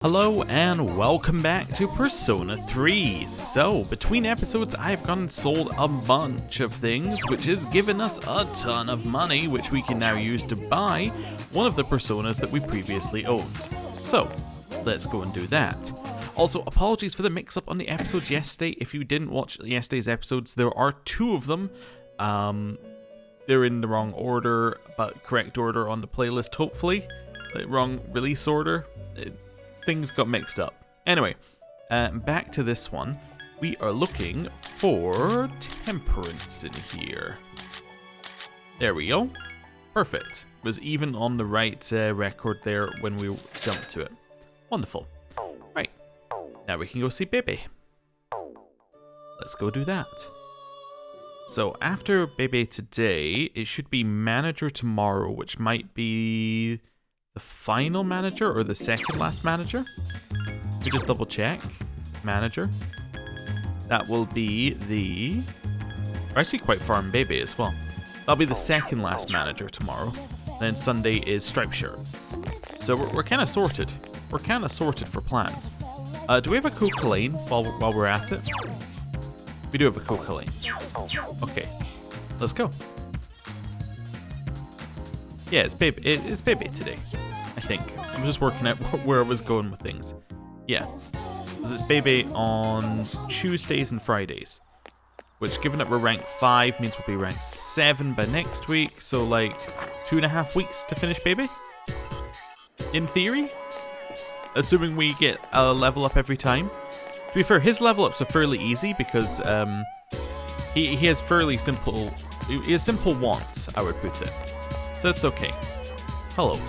Hello and welcome back to Persona 3. So, between episodes I've gone and sold a bunch of things, which has given us a ton of money, which we can now use to buy one of the Personas that we previously owned. So, let's go and do that. Also, apologies for the mix-up on the episodes yesterday. If you didn't watch yesterday's episodes, there are two of them. They're in the wrong order, but correct order on the playlist, hopefully. Like, wrong release order. Things got mixed up. Anyway, back to this one. We are looking for temperance in here. There we go. Perfect. It was even on the right record there when we jumped to it. Wonderful. Right. Now we can go see Bebe. Let's go do that. So after Bebe today, it should be manager tomorrow, which might be the final manager or the second last manager. We just double check. Manager. That will be the... We're actually quite far in Bebe as well. That'll be the second last manager tomorrow. Then Sunday is Stripe Shirt. So we're kind of sorted. We're kind of sorted for plans. Do we have a Coca Lane while we're at it? We do have a Coca Lane. Okay. Let's go. Yeah, it's Bebe today, I think. I'm just working out where I was going with things. Yeah. Because it's Bebe on Tuesdays and Fridays. Which, given that we're rank 5, means we'll be rank 7 by next week. So, like, 2.5 weeks to finish Bebe? In theory? Assuming we get a level up every time. To be fair, his level ups are fairly easy because he has fairly simple... He has simple wants, I would put it. So it's okay. Hello.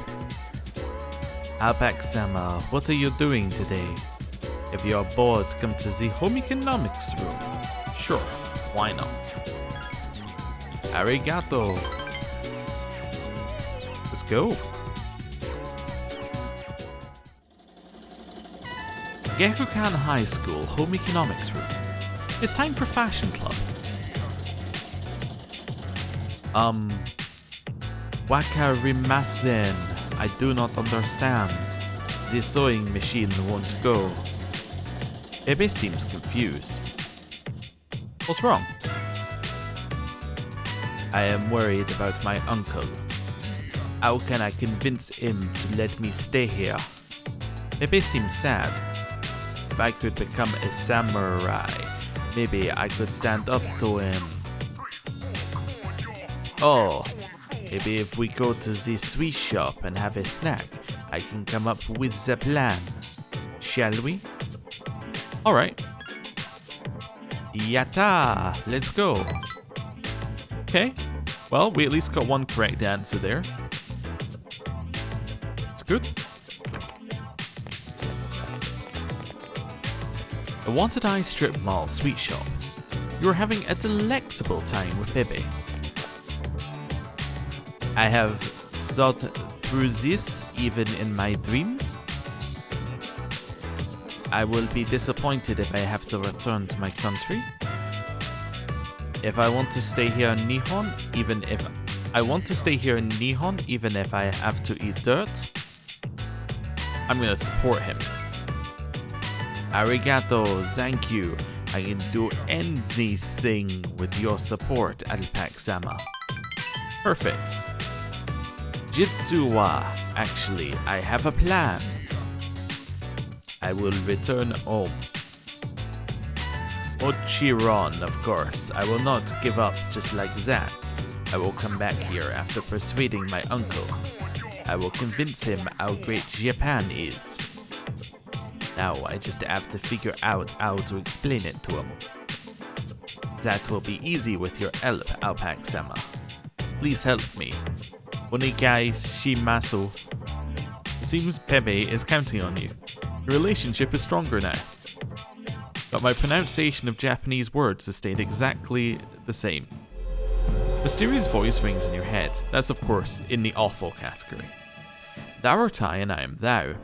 Alpax, what are you doing today? If you're bored, come to the home economics room. Sure, why not? Arigato. Let's go. Gekukan High School home economics room. It's time for fashion club. Wakarimasen. I do not understand. The sewing machine won't go. Bebe seems confused. What's wrong? I am worried about my uncle. How can I convince him to let me stay here? Bebe seems sad. If I could become a samurai, maybe I could stand up to him. Oh. Maybe if we go to the sweet shop and have a snack, I can come up with the plan. Shall we? Alright. Yatta! Let's go. Okay. Well, we at least got one correct answer there. It's good. The Wanted Eye Strip Mall Sweet Shop. You're having a delectable time with Bebe. I have thought through this even in my dreams. I will be disappointed if I have to return to my country. If I want to stay here in Nihon, even if I have to eat dirt, I'm gonna support him. Arigato, thank you. I can do anything with your support, Alpax-sama. Perfect. Jitsuwa. Actually, I have a plan. I will return home. Ochiron, of course. I will not give up just like that. I will come back here after persuading my uncle. I will convince him how great Japan is. Now I just have to figure out how to explain it to him. That will be easy with your help, Alpax-sama. Please help me. Onigai Shimasu. It seems Bebe is counting on you. Your relationship is stronger now. But my pronunciation of Japanese words has stayed exactly the same. Mysterious voice rings in your head. That's of course in the awful category. Thou art I and I am thou.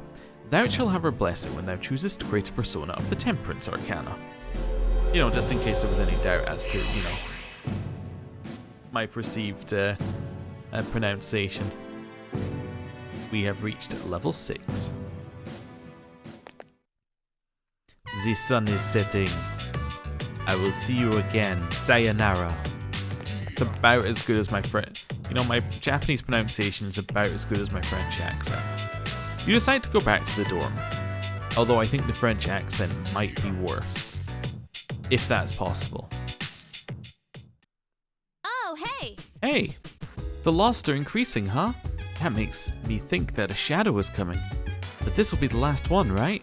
Thou shall have her blessing when thou choosest to create a persona of the Temperance Arcana. You know, just in case there was any doubt as to, you know, my perceived pronunciation. We have reached level 6. The sun is setting. I will see you again. Sayonara. It's about as good as my French. You know, my Japanese pronunciation is about as good as my French accent. You decide to go back to the dorm. Although I think the French accent might be worse. If that's possible. Oh, hey! Hey! The lost are increasing, huh? That makes me think that a shadow is coming. But this will be the last one, right?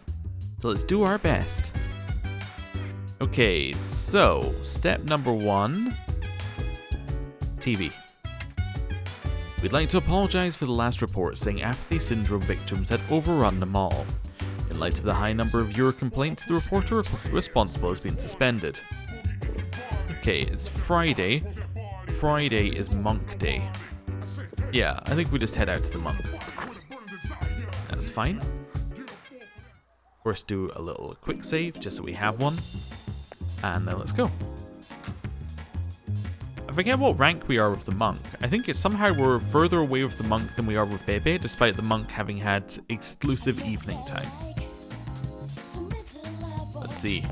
So let's do our best. Okay, so step number 1. TV. We'd like to apologize for the last report saying apathy syndrome victims had overrun the mall. In light of the high number of viewer complaints, the reporter responsible has been suspended. Okay, it's Friday. Friday is Monk Day. Yeah, I think we just head out to the monk. That's fine. First do a little quick save, just so we have one. And then let's go. I forget what rank we are with the monk. I think it's somehow we're further away with the monk than we are with Bebe, despite the monk having had exclusive evening time. Let's see.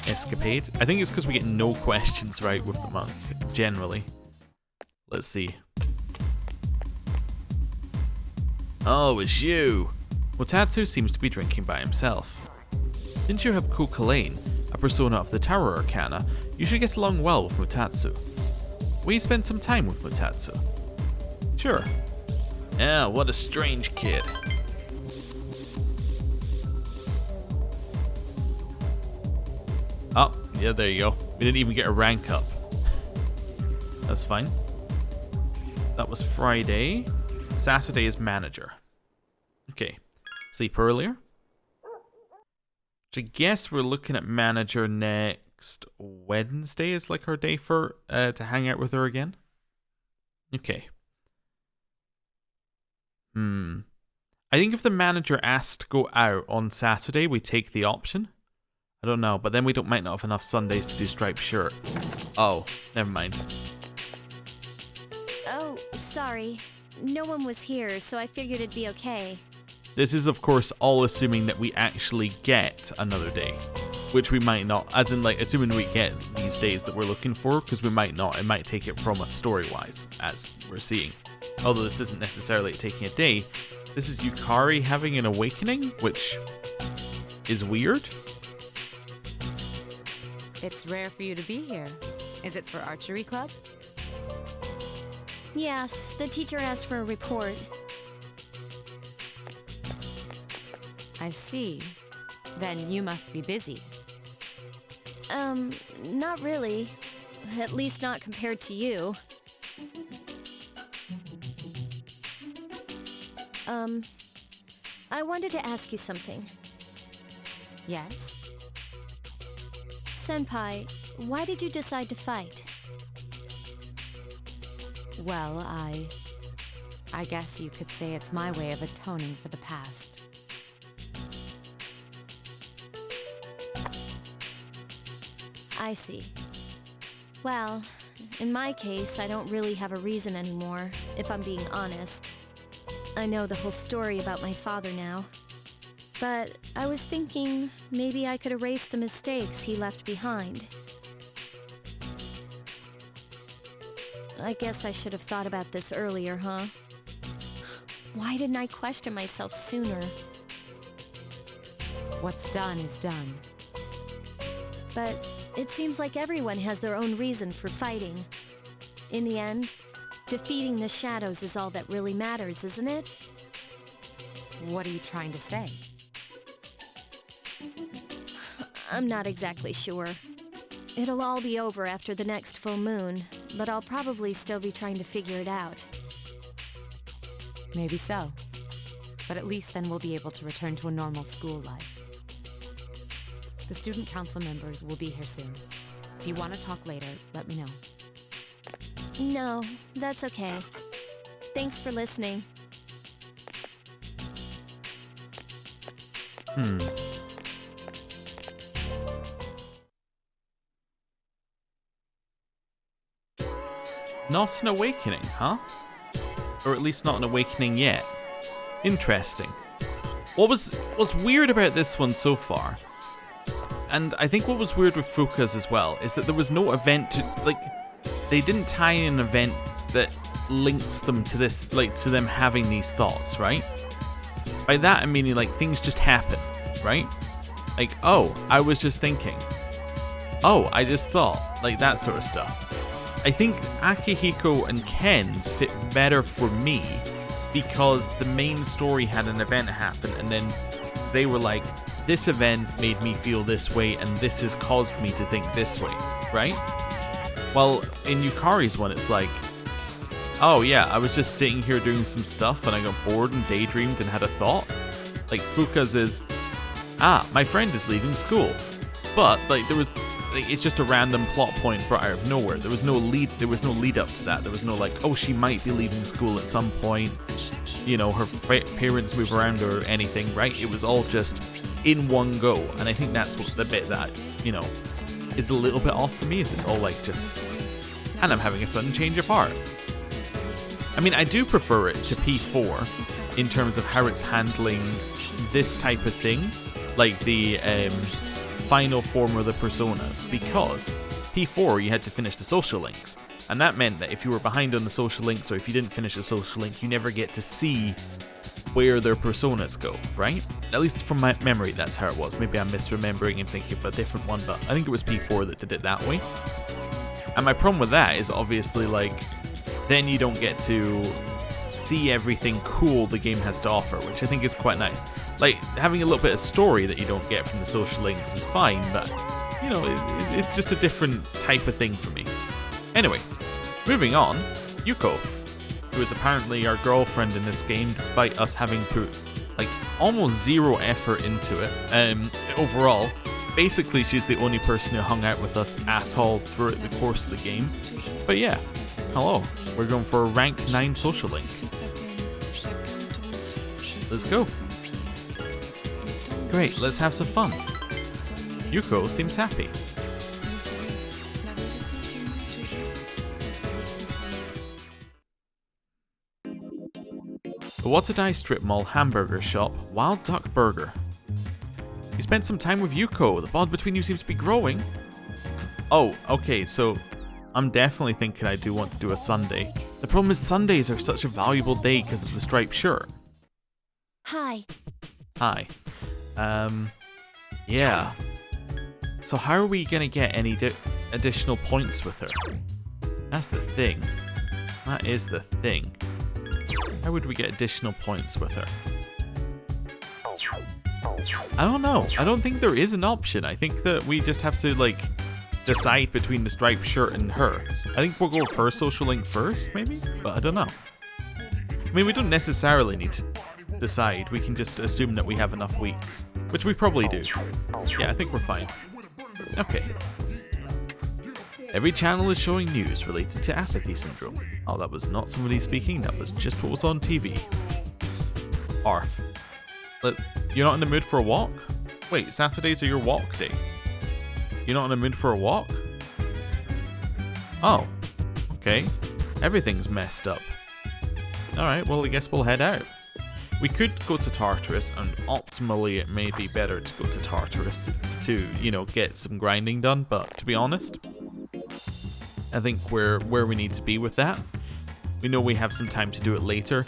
Escapade. I think it's because we get no questions right with the monk, generally. Let's see. Oh, it's you! Motatsu seems to be drinking by himself. Since you have Kukulane, a persona of the Tower Arcana, you should get along well with Motatsu. Will you spend some time with Motatsu? Sure. Yeah, what a strange kid. Oh, yeah, there you go. We didn't even get a rank up. That's fine. That was Friday. Saturday is manager. Okay. Sleep earlier. I guess we're looking at manager next Wednesday is like our day for to hang out with her again. Okay. I think if the manager asked to go out on Saturday, we take the option. I don't know, but then we might not have enough Sundays to do striped shirt. Oh, never mind. Oh, sorry. No one was here, so I figured it'd be okay. This is, of course, all assuming that we actually get another day. Which we might not, as in, like, assuming we get these days that we're looking for, because we might not. It might take it from us story-wise, as we're seeing. Although this isn't necessarily taking a day. This is Yukari having an awakening, which is weird. It's rare for you to be here. Is it for archery club? Yes, the teacher asked for a report. I see. Then you must be busy. Not really. At least not compared to you. I wanted to ask you something. Yes? Senpai, why did you decide to fight? Well, I guess you could say it's my way of atoning for the past. I see. Well, in my case, I don't really have a reason anymore, if I'm being honest. I know the whole story about my father now. But I was thinking maybe I could erase the mistakes he left behind. I guess I should have thought about this earlier, huh? Why didn't I question myself sooner? What's done is done. But it seems like everyone has their own reason for fighting. In the end, defeating the shadows is all that really matters, isn't it? What are you trying to say? I'm not exactly sure. It'll all be over after the next full moon, but I'll probably still be trying to figure it out. Maybe so. But at least then we'll be able to return to a normal school life. The student council members will be here soon. If you want to talk later, let me know. No, that's okay. Thanks for listening. Not an awakening, huh? Or at least not an awakening yet. Interesting. what's weird about this one so far, and I think what was weird with Fuka's as well, is that there was no event to, like, they didn't tie in an event that links them to this, like, to them having these thoughts, right? By that, I'm meaning, like, things just happen, right? Like, oh, I was just thinking. Oh, I just thought. Like, that sort of stuff. I think Akihiko and Ken's fit better for me because the main story had an event happen and then they were like, this event made me feel this way and this has caused me to think this way, right? Well, in Yukari's one, it's like, oh yeah, I was just sitting here doing some stuff and I got bored and daydreamed and had a thought. Like, Fuka's is, my friend is leaving school. But, like, there was, like, it's just a random plot point brought out of nowhere. There was no lead up to that. There was no, like, oh, she might be leaving school at some point. You know, her parents move around or anything, right? It was all just in one go. And I think that's what the bit that, you know, is a little bit off for me, is it's all, like, just, and I'm having a sudden change of heart. I mean, I do prefer it to P4 in terms of how it's handling this type of thing, like the final form of the personas, because P4 you had to finish the social links, and that meant that if you were behind on the social links or if you didn't finish the social link, you never get to see where their personas go, right? At least from my memory, that's how it was. Maybe I'm misremembering and thinking of a different one, but I think it was P4 that did it that way. And my problem with that is obviously, like, then you don't get to see everything cool the game has to offer, which I think is quite nice. Like, having a little bit of story that you don't get from the social links is fine, but, you know, it's just a different type of thing for me. Anyway, moving on, Yuko, who is apparently our girlfriend in this game, despite us having put, like, almost zero effort into it. Overall, basically she's the only person who hung out with us at all throughout the course of the game. But yeah, hello, we're going for a rank 9 social link. Let's go. Great, let's have some fun. Yuko seems happy. The Watadai Strip Mall hamburger shop, Wild Duck Burger. You spent some time with Yuko. The bond between you seems to be growing. Oh, okay, so I'm definitely thinking I do want to do a Sunday. The problem is Sundays are such a valuable day because of the striped shirt. Hi. Hi. Yeah. So how are we gonna get any additional points with her? That's the thing. That is the thing. How would we get additional points with her? I don't know. I don't think there is an option. I think that we just have to, like, decide between the striped shirt and her. I think we'll go with her social link first, maybe? But I don't know. I mean, we don't necessarily need to decide. We can just assume that we have enough weeks. Which we probably do. Yeah, I think we're fine. Okay. Every channel is showing news related to apathy syndrome. Oh, that was not somebody speaking, that was just what was on TV. Arf. You're not in the mood for a walk? Wait, Saturdays are your walk day. You're not in the mood for a walk? Oh. Okay. Everything's messed up. Alright, well I guess we'll head out. We could go to Tartarus, and optimally it may be better to go to Tartarus to, you know, get some grinding done, but to be honest, I think we're where we need to be with that. We know we have some time to do it later.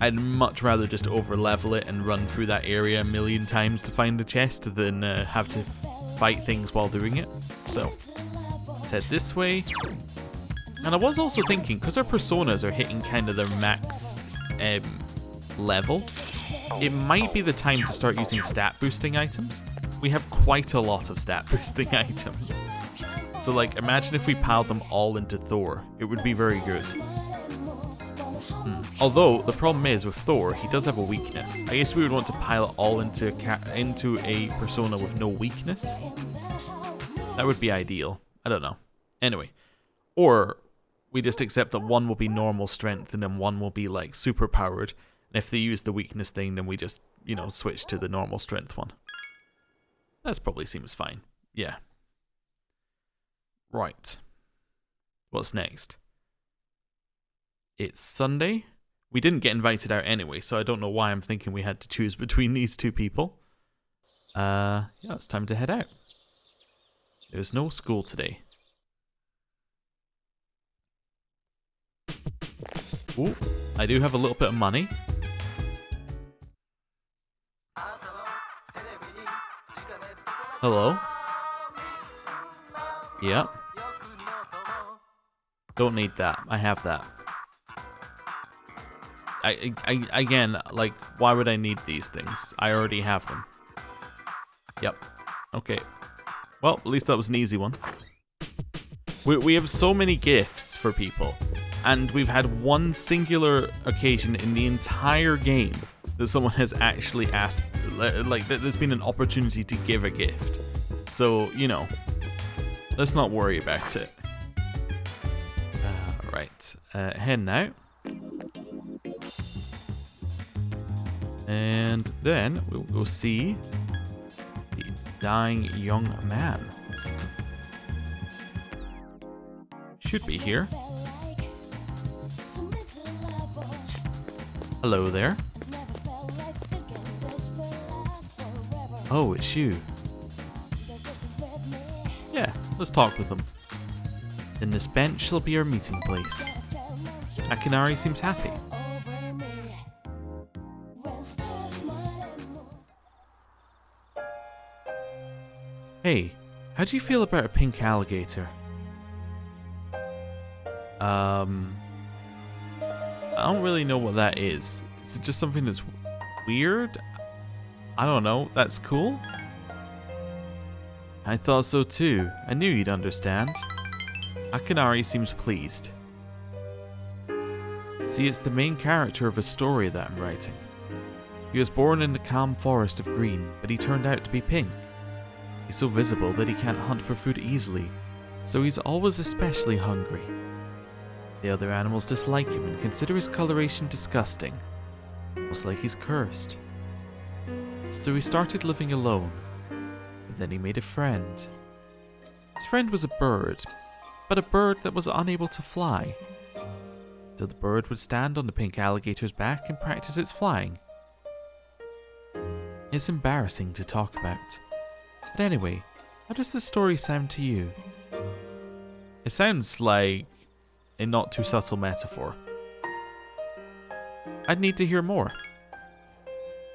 I'd much rather just over-level it and run through that area a million times to find the chest than have to fight things while doing it. So, let's head this way. And I was also thinking, because our personas are hitting kind of their max level, it might be the time to start using stat boosting items. We have quite a lot of stat boosting items. So, like, imagine if we piled them all into Thor. It would be very good. Although, the problem is, with Thor, he does have a weakness. I guess we would want to pile it all into a persona with no weakness. That would be ideal. I don't know. Anyway. Or, we just accept that one will be normal strength and then one will be, like, super powered. And if they use the weakness thing, then we just, you know, switch to the normal strength one. That probably seems fine. Yeah. Right. What's next? It's Sunday. We didn't get invited out anyway, so I don't know why I'm thinking we had to choose between these two people. Yeah, it's time to head out. There's no school today. Ooh, I do have a little bit of money. Hello? Yep. Don't need that. I have that. I again, like, why would I need these things? I already have them. Yep. Okay. Well, at least that was an easy one. We have so many gifts for people, and we've had one singular occasion in the entire game that someone has actually asked, like, there's been an opportunity to give a gift. So, you know, let's not worry about it. Right, heading out. And then we'll go see the dying young man. Should be here. Hello there. Oh, it's you. Yeah, let's talk with them. Then this bench shall be our meeting place. Akinari seems happy. Hey, how do you feel about a pink alligator? I don't really know what that is. Is it just something that's weird? I don't know. That's cool? I thought so too. I knew you'd understand. Akinari seems pleased. See, it's the main character of a story that I'm writing. He was born in the calm forest of green, but he turned out to be pink. He's so visible that he can't hunt for food easily, so he's always especially hungry. The other animals dislike him and consider his coloration disgusting, almost like he's cursed. So he started living alone, and then he made a friend. His friend was a bird, but a bird that was unable to fly. So the bird would stand on the pink alligator's back and practice its flying. It's embarrassing to talk about. But anyway, how does the story sound to you? It sounds like a not too subtle metaphor. I'd need to hear more.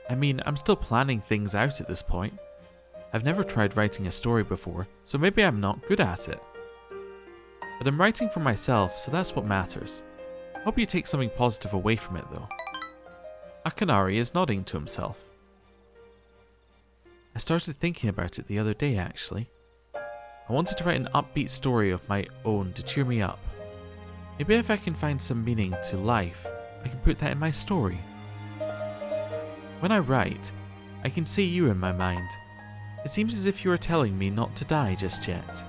I mean, I'm still planning things out at this point. I've never tried writing a story before, so maybe I'm not good at it. But I'm writing for myself, so that's what matters. Hope you take something positive away from it, though. Akinari is nodding to himself. I started thinking about it the other day, actually. I wanted to write an upbeat story of my own to cheer me up. Maybe if I can find some meaning to life, I can put that in my story. When I write, I can see you in my mind. It seems as if you are telling me not to die just yet.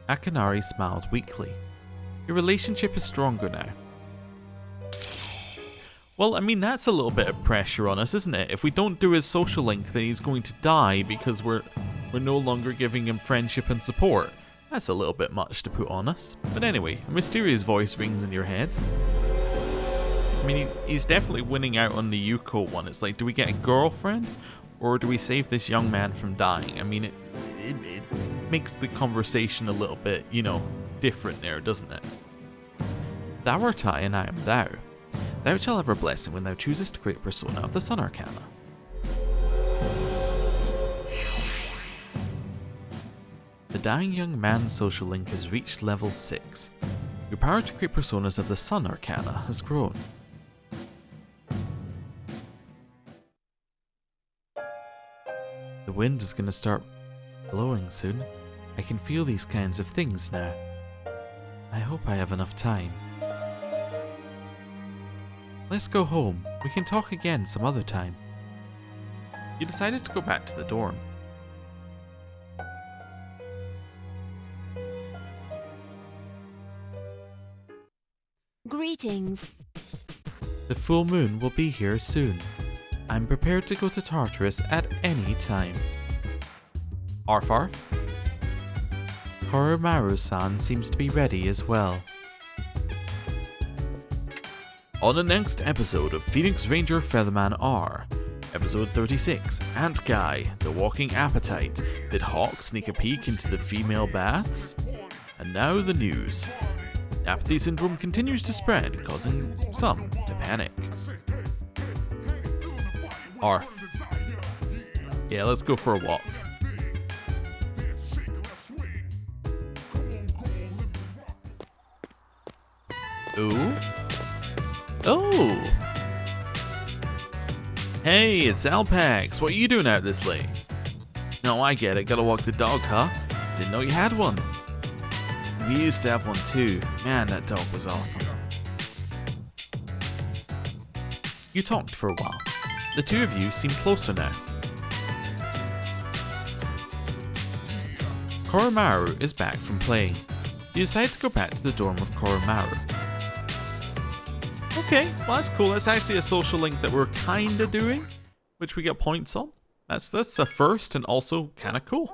Akinari smiled weakly. Your relationship is stronger now. Well, I mean, that's a little bit of pressure on us, isn't it? If we don't do his social link, then he's going to die because we're no longer giving him friendship and support. That's a little bit much to put on us. But anyway, a mysterious voice rings in your head. I mean, he's definitely winning out on the Yuko one. It's like, do we get a girlfriend? Or do we save this young man from dying? I mean, it makes the conversation a little bit, you know, different there, doesn't it? Thou art I, and I am thou. Thou shalt have a blessing when thou choosest to create persona of the Sun Arcana. The dying young man's social link has reached level 6. Your power to create personas of the Sun Arcana has grown. The wind is going to start blowing soon. I can feel these kinds of things now. I hope I have enough time. Let's go home. We can talk again some other time. You decided to go back to the dorm. Greetings. The full moon will be here soon. I'm prepared to go to Tartarus at any time. Arf arf. Koromaru-san seems to be ready as well. On the next episode of Phoenix Ranger Featherman R, episode 36, Ant Guy, The Walking Appetite. Did Hawk sneak a peek into the female baths? And now the news. Apathy syndrome continues to spread, causing some to panic. Arf. Yeah, let's go for a walk. Ooh. Oh! Hey, it's Alpax. What are you doing out this late? No, I get it. Gotta walk the dog, huh? Didn't know you had one. We used to have one too. Man, that dog was awesome. You talked for a while. The two of you seem closer now. Koromaru is back from playing. You decide to go back to the dorm with Koromaru. Okay, well that's cool. That's actually a social link that we're kinda doing, which we get points on. That's a first and also kinda cool.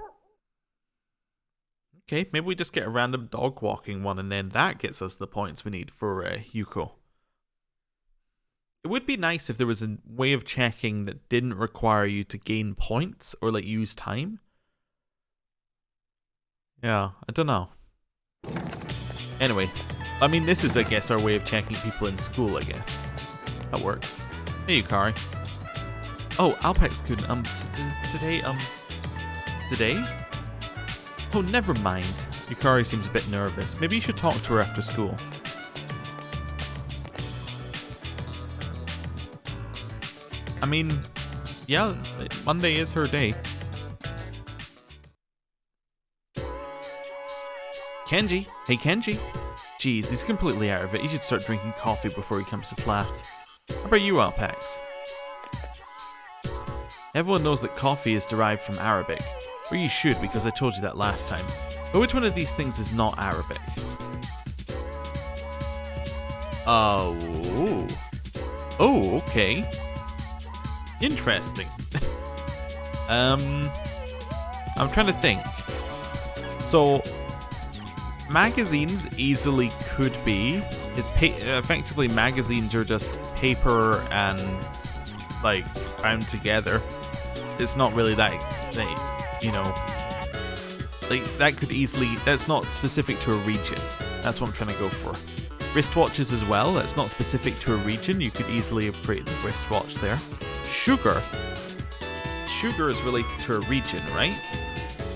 Okay, maybe we just get a random dog walking one and then that gets us the points we need for Yuko. It would be nice if there was a way of checking that didn't require you to gain points or like use time. Yeah, I don't know. Anyway. I mean, this is, I guess, our way of checking people in school, I guess. That works. Hey, Yukari. Oh, Alpax couldn't, today? Oh, never mind. Yukari seems a bit nervous. Maybe you should talk to her after school. I mean, yeah, Monday is her day. Kenji. Hey, Kenji. Jeez, he's completely out of it. He should start drinking coffee before he comes to class. How about you, Alpax? Everyone knows that coffee is derived from Arabic. Or you should, because I told you that last time. But which one of these things is not Arabic? Oh. Oh, okay. Interesting. I'm trying to think. So... magazines easily could be. Effectively, magazines are just paper and like bound together. It's not really that, you know, like that could easily. That's not specific to a region. That's what I'm trying to go for. Wristwatches as well. That's not specific to a region. You could easily have created a wristwatch there. Sugar. Sugar is related to a region, right?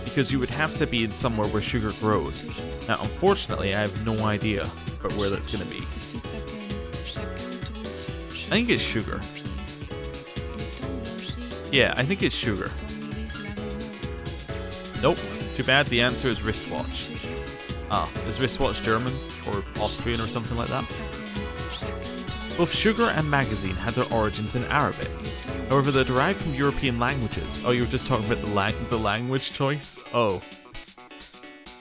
Because you would have to be in somewhere where sugar grows. Now, unfortunately, I have no idea about where that's going to be. I think it's sugar. Yeah, I think it's sugar. Nope. Too bad. The answer is wristwatch. Ah, is wristwatch German or Austrian or something like that? Both sugar and magazine had their origins in Arabic. However, they're derived from European languages. Oh, you were just talking about the language choice? Oh.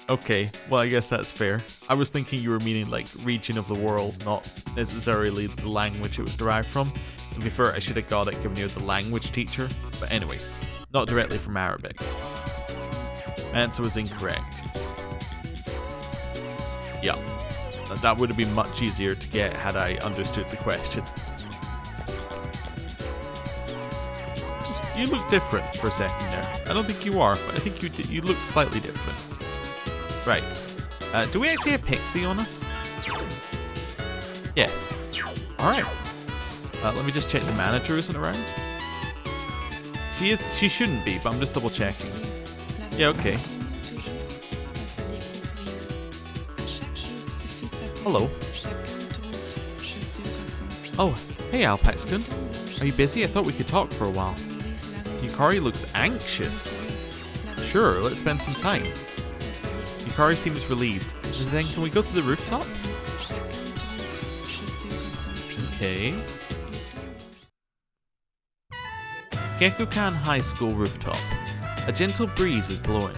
Okay, well I guess that's fair. I was thinking you were meaning like region of the world, not necessarily the language it was derived from. To be fair, I should have got it given you the language teacher. But anyway, not directly from Arabic. Answer was incorrect. Yeah, that would have been much easier to get had I understood the question. You look different for a second there. I don't think you are, but I think you look slightly different. Right. Do we actually have Pixie on us? Yes. Alright. Let me just check the manager isn't around. She shouldn't be, but I'm just double checking. Yeah, okay. Hello. Oh, hey Alpax-kun. Are you busy? I thought we could talk for a while. Yukari looks anxious. Sure, let's spend some time. Yukari seems relieved. Then can we go to the rooftop? Okay. Gekukan High School rooftop. A gentle breeze is blowing.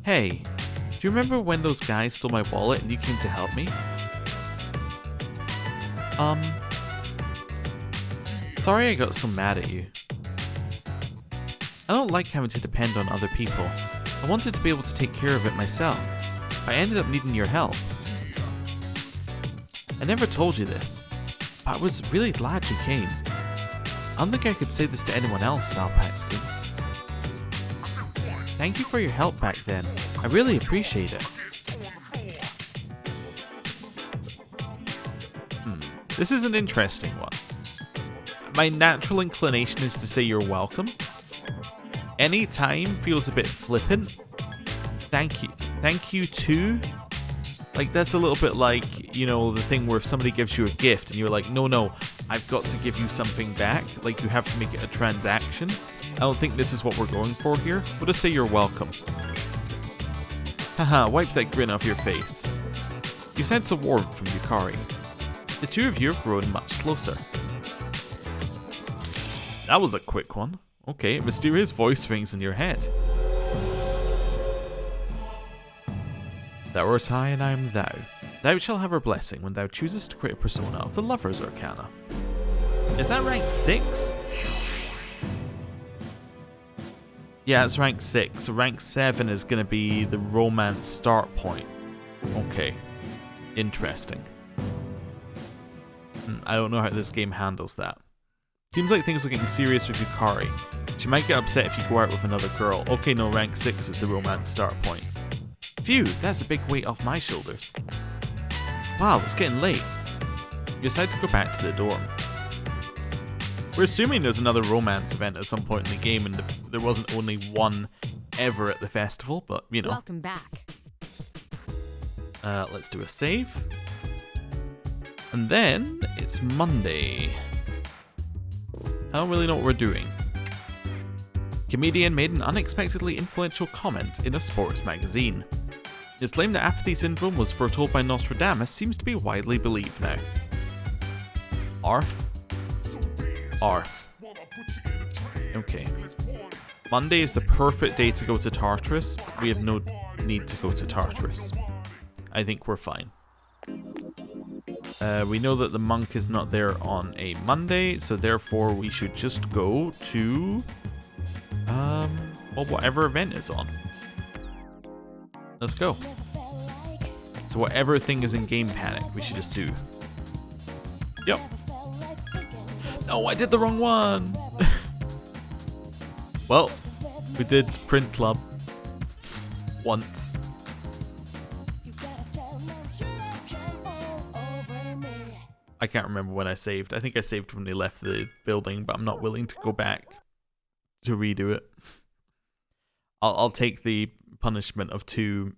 Hey, do you remember when those guys stole my wallet and you came to help me? Sorry I got so mad at you. I don't like having to depend on other people. I wanted to be able to take care of it myself. I ended up needing your help. I never told you this, but I was really glad you came. I don't think I could say this to anyone else, AlpaxLP. Thank you for your help back then. I really appreciate it. This is an interesting one. My natural inclination is to say you're welcome. Any time feels a bit flippant. Thank you too. Like, that's a little bit like, you know, the thing where if somebody gives you a gift and you're like, no, I've got to give you something back. Like, you have to make it a transaction. I don't think this is what we're going for here. We'll just say you're welcome. Haha, wipe that grin off your face. You sense a warmth from Yukari. The two of you have grown much closer. That was a quick one. Okay, a mysterious voice rings in your head. Thou art I and I am thou. Thou shalt have her blessing when thou choosest to create a persona of the Lover's Arcana. Is that rank 6? Yeah, it's rank 6. So rank 7 is going to be the romance start point. Okay. Interesting. I don't know how this game handles that. Seems like things are getting serious with Yukari. She might get upset if you go out with another girl. Okay, no, rank 6 is the romance start point. Phew, that's a big weight off my shoulders. Wow, it's getting late. You decide to go back to the dorm. We're assuming there's another romance event at some point in the game and there wasn't only one ever at the festival, but you know. Welcome back. Let's do a save. And then it's Monday. I don't really know what we're doing. Comedian made an unexpectedly influential comment in a sports magazine. His claim that apathy syndrome was foretold by Nostradamus seems to be widely believed now. Arf? Arf. Okay. Monday is the perfect day to go to Tartarus. We have no need to go to Tartarus. I think we're fine. We know that the monk is not there on a Monday, so therefore we should just go to well, whatever event is on. Let's go. So whatever thing is in Game Panic, we should just do. Yep. No, I did the wrong one. Well, we did Print Club once. I can't remember when I saved. I think I saved when they left the building, but I'm not willing to go back to redo it. I'll take the punishment of 3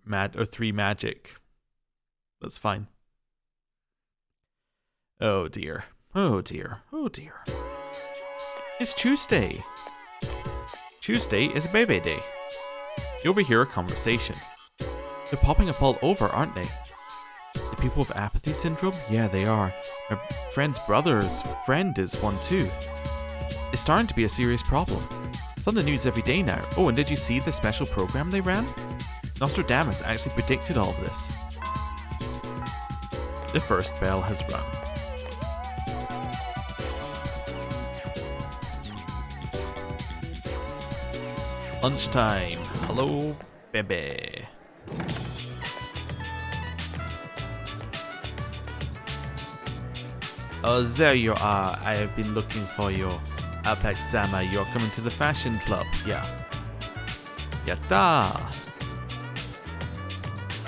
magic. That's fine. Oh dear. Oh dear. Oh dear. It's Tuesday. Tuesday is a baby day. You overhear a conversation. They're popping up all over, aren't they? The people with apathy syndrome? Yeah, they are. My friend's brother's friend is one too. It's starting to be a serious problem. It's on the news every day now. Oh, and did you see the special program they ran? Nostradamus actually predicted all of this. The first bell has rung. Lunchtime. Hello, baby. Oh, there you are. I have been looking for you. AlpaxLP, you're coming to the fashion club. Yeah. Yatta.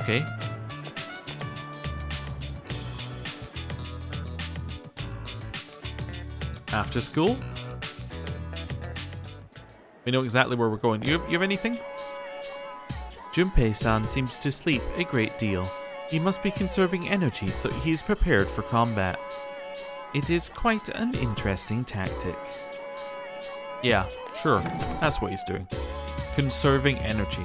Okay. After school? We know exactly where we're going. You have anything? Junpei-san seems to sleep a great deal. He must be conserving energy so he's prepared for combat. It is quite an interesting tactic. Yeah, sure. That's what he's doing. Conserving energy.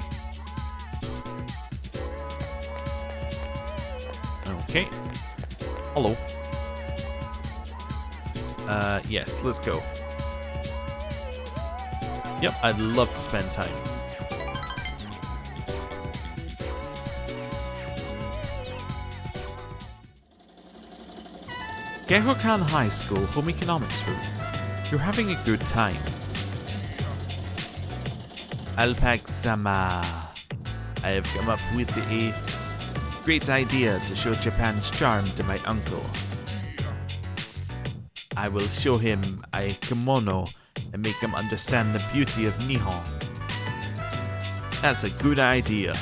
Okay. Hello. Yes, let's go. Yep, I'd love to spend time. Gehokan High School Home Economics Room. You're having a good time. AlpaxLP. I have come up with a great idea to show Japan's charm to my uncle. I will show him a kimono and make him understand the beauty of Nihon. That's a good idea.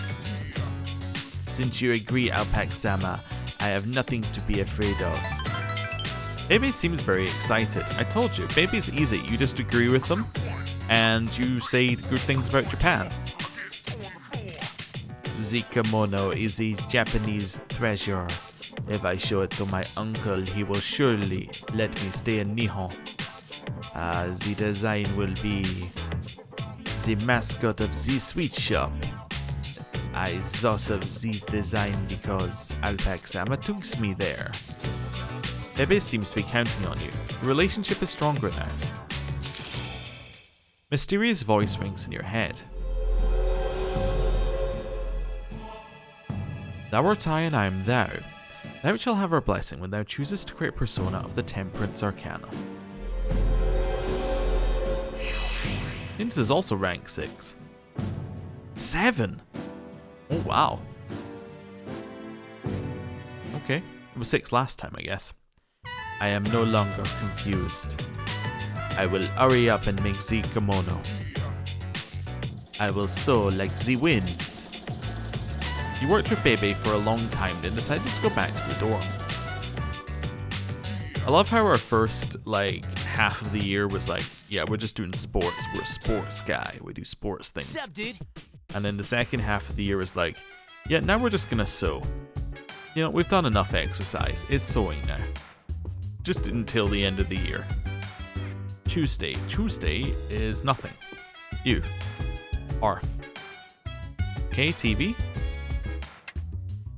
Since you agree, Alpax-sama, I have nothing to be afraid of. Baby seems very excited. I told you, Baby's easy. You just agree with them, and you say good things about Japan. The kimono is a Japanese treasure. If I show it to my uncle, he will surely let me stay in Nihon. The design will be the mascot of the sweet shop. I thought of this design because Alpax-sama took me there. Bebe seems to be counting on you. The relationship is stronger now. Mysterious voice rings in your head. Thou art I and I am thou. Thou shalt have our blessing when thou choosest to create persona of the Temperance Arcana. This is also rank 6. 7! Oh wow. Okay, it was 6 last time, I guess. I am no longer confused. I will hurry up and make the kimono. I will soar like the wind. You worked with Bebe for a long time, then decided to go back to the dorm. I love how our first, half of the year was yeah, we're just doing sports. We're a sports guy. We do sports things. What's up, dude? And then the second half of the year was yeah, now we're just gonna sew. You know, we've done enough exercise. It's sewing now. Just until the end of the year. Tuesday. Tuesday is nothing. You. Arf. Okay, TV.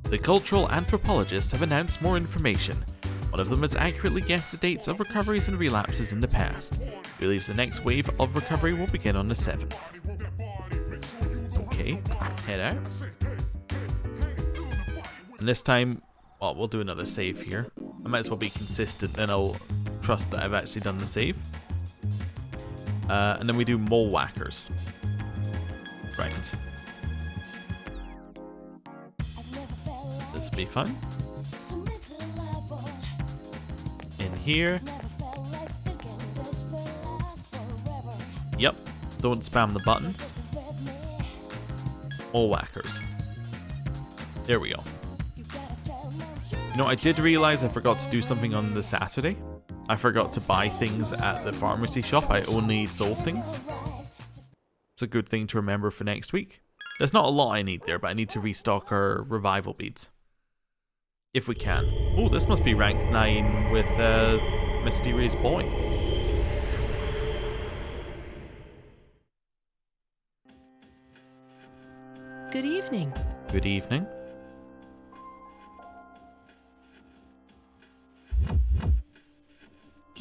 The cultural anthropologists have announced more information. One of them has accurately guessed the dates of recoveries and relapses in the past. He believes the next wave of recovery will begin on the 7th. Okay, head out. And this time, well, we'll do another save here. I might as well be consistent, then I'll trust that I've actually done the save. And then we do mole whackers. Right. This will be fun. In here. Yep, don't spam the button. Mole whackers. There we go. You know, I did realize I forgot to do something on the Saturday. I forgot to buy things at the pharmacy shop. I only sold things. It's a good thing to remember for next week. There's not a lot I need there, but I need to restock our revival beads. If we can. Oh, this must be rank 9 with Mysterious Boy. Good evening. Good evening.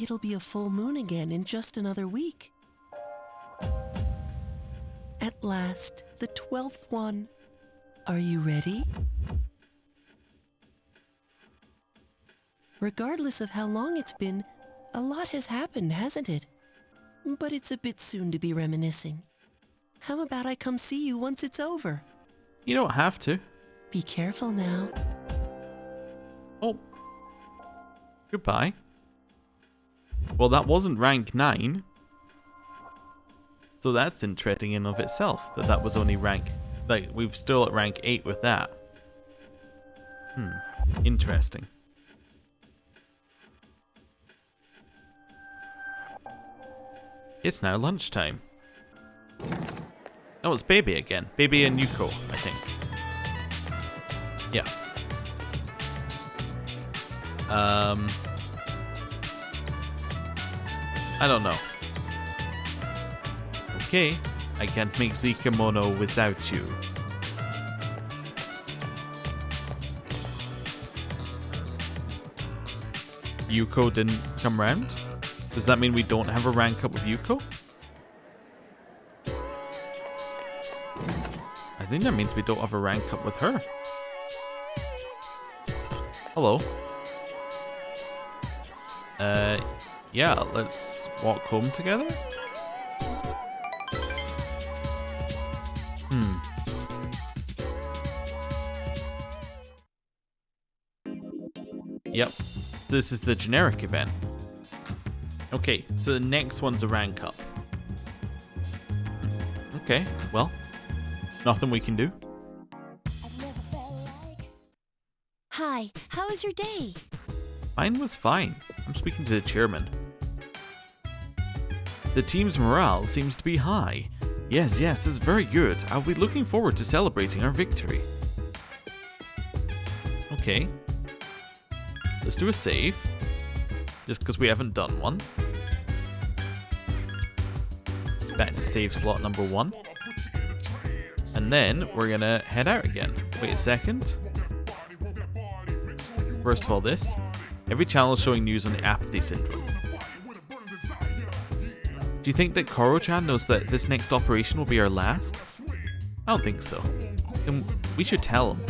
It'll be a full moon again in just another week. At last, the 12th one. Are you ready? Regardless of how long it's been, a lot has happened, hasn't it? But it's a bit soon to be reminiscing. How about I come see you once it's over? You don't have to. Be careful now. Oh. Goodbye. Well, that wasn't rank 9. So that's interesting in of itself, that was only rank... we've still at rank 8 with that. Interesting. It's now lunchtime. Oh, it's Baby again. Baby and Yuko, I think. Yeah. I don't know. Okay, I can't make the kimono without you. Yuko didn't come round? Does that mean we don't have a rank up with Yuko? I think that means we don't have a rank up with her. Hello. Yeah, let's walk home together? this is the generic event. Okay, so the next one's a rank up. Okay, well, nothing we can do. Hi, how was your day? Mine was fine. I'm speaking to the chairman. The team's morale seems to be high. Yes, this is very good. I'll be looking forward to celebrating our victory. Okay. Let's do a save. Just because we haven't done one. Back to save slot number 1. And then we're gonna head out again. Wait a second. First of all, this. Every channel is showing news on the apathy syndrome. Do you think that Koro-chan knows that this next operation will be our last? I don't think so. Then we should tell him.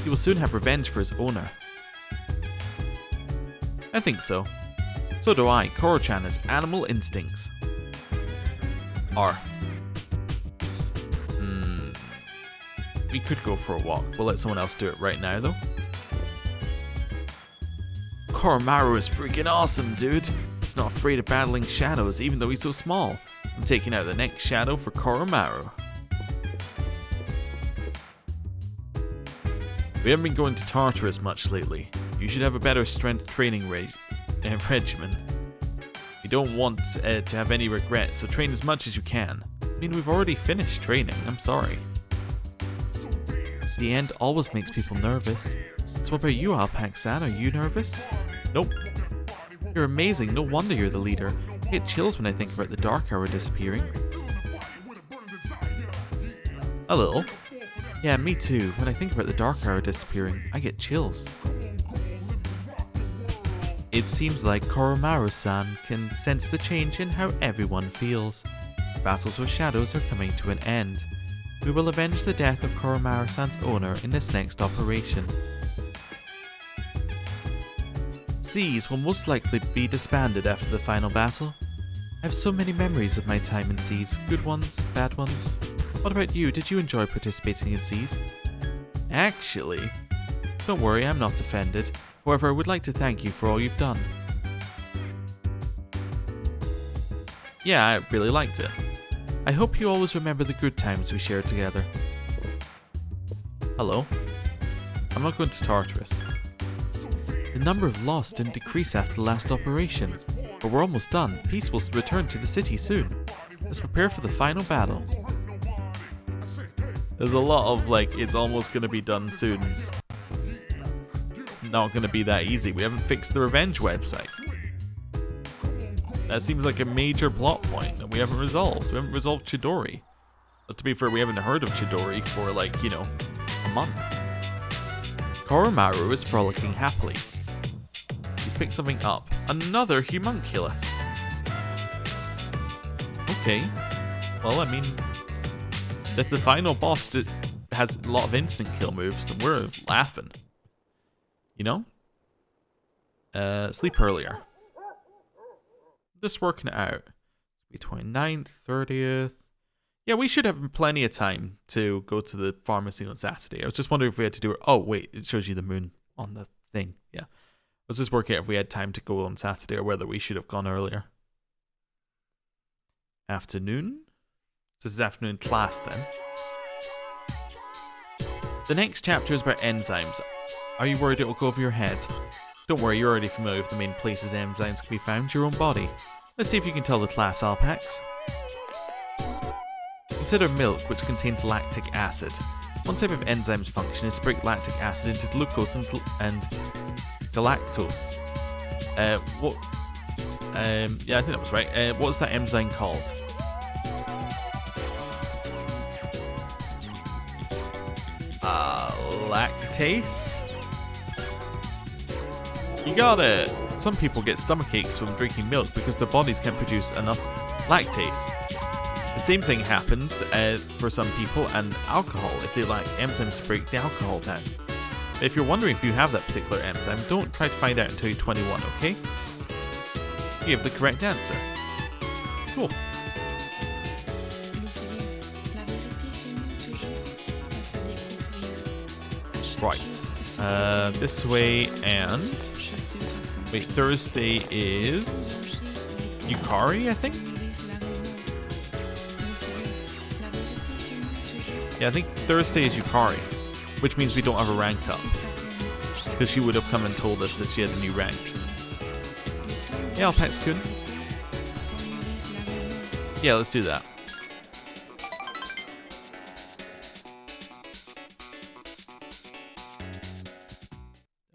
He will soon have revenge for his owner. I think so. So do I. Koro-chan has animal instincts. We could go for a walk. We'll let someone else do it right now, though. Koromaru is freaking awesome, dude. He's not afraid of battling shadows, even though he's so small. I'm taking out the next shadow for Koromaru. We haven't been going to Tartarus much lately. You should have a better strength training regimen. You don't want to have any regrets, so train as much as you can. I mean, we've already finished training. I'm sorry. The end always makes people nervous. So what about you, Alpax-san? Are you nervous? Nope. You're amazing. No wonder you're the leader. I get chills when I think about the dark hour disappearing. A little. Yeah, me too. When I think about the dark hour disappearing, I get chills. It seems like Koromaru-san can sense the change in how everyone feels. Battles with shadows are coming to an end. We will avenge the death of Koromaru-san's owner in this next operation. S.E.E.S will most likely be disbanded after the final battle. I have so many memories of my time in S.E.E.S, good ones, bad ones. What about you? Did you enjoy participating in S.E.E.S? Actually, don't worry, I'm not offended. However, I would like to thank you for all you've done. Yeah, I really liked it. I hope you always remember the good times we shared together. Hello. I'm not going to Tartarus. The number of lost didn't decrease after the last operation, but we're almost done. Peace will return to the city soon. Let's prepare for the final battle. There's a lot of it's almost going to be done soon. It's not going to be that easy. We haven't fixed the revenge website. That seems like a major plot point that we haven't resolved. We haven't resolved Chidori. But to be fair, we haven't heard of Chidori for a month. Koromaru is frolicking happily. He's picked something up. Another homunculus. Okay. Well, I mean, if the final boss has a lot of instant kill moves, then we're laughing. You know? Sleep earlier. Just working it out. Between 29th, 30th. Yeah, we should have plenty of time to go to the pharmacy on Saturday. I was just wondering if we had to do it. Oh, wait, it shows you the moon on the thing. Yeah. I was just working out if we had time to go on Saturday or whether we should have gone earlier. Afternoon? This is afternoon class then. The next chapter is about enzymes. Are you worried it will go over your head? Don't worry, you're already familiar with the main places enzymes can be found, your own body. Let's see if you can tell the class, Alpax. Consider milk, which contains lactic acid. One type of enzyme's function is to break lactic acid into glucose and galactose. Yeah, I think that was right. What's that enzyme called? Lactase? You got it! Some people get stomach aches from drinking milk because their bodies can't produce enough lactase. The same thing happens for some people and alcohol if they lack enzymes to break the alcohol down. If you're wondering if you have that particular enzyme, don't try to find out until you're 21, okay? You have the correct answer. Cool. Right. This way and... Wait, Thursday is Yukari, I think? Yeah, I think Thursday is Yukari, which means we don't have a rank up. Because she would have come and told us that she had a new rank. Yeah, Alpax could. Yeah, let's do that.